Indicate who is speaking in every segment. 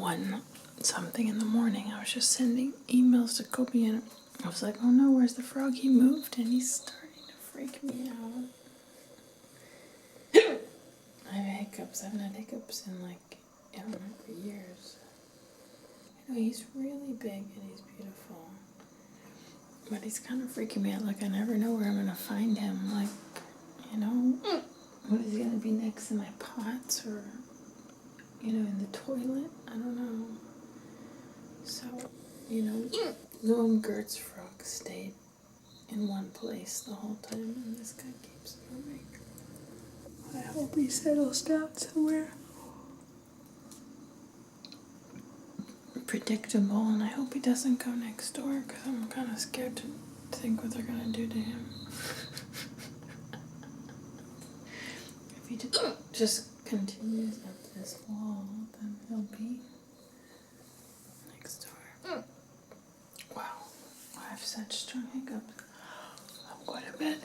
Speaker 1: 1 something in the morning. I was just sending emails to Kobe and I was like, oh no, where's the frog? He moved and he's starting to freak me out. I have hiccups. I haven't had hiccups in I don't know, for years. I know he's really big and he's beautiful. But he's kind of freaking me out. Like, I never know where I'm going to find him. Like, what is he going to be next to my pots or, in the toilet? I don't know. So, Lou and Gert's frog stayed in one place the whole time, and this guy keeps moving. I hope he settles down somewhere predictable, and I hope he doesn't go next door, because I'm kind of scared to think what they're going to do to him. If he just continues up this wall, then he'll be next door. Wow, I have such strong hiccups. I'm going to bed.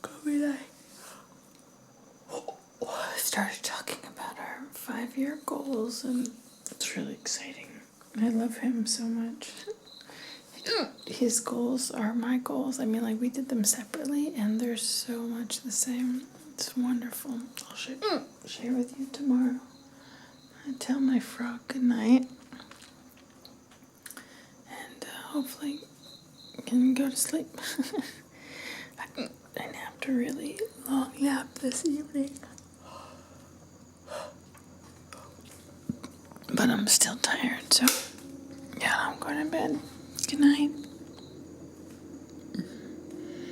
Speaker 1: Go be night. Started talking about our 5-year goals, and it's really exciting. I love him so much. His goals are my goals. I mean, we did them separately, and they're so much the same. It's wonderful. I'll share with you tomorrow. I tell my frog good night, and hopefully can go to sleep. I napped a really long nap this evening. But I'm still tired, so yeah, I'm going to bed. Good night.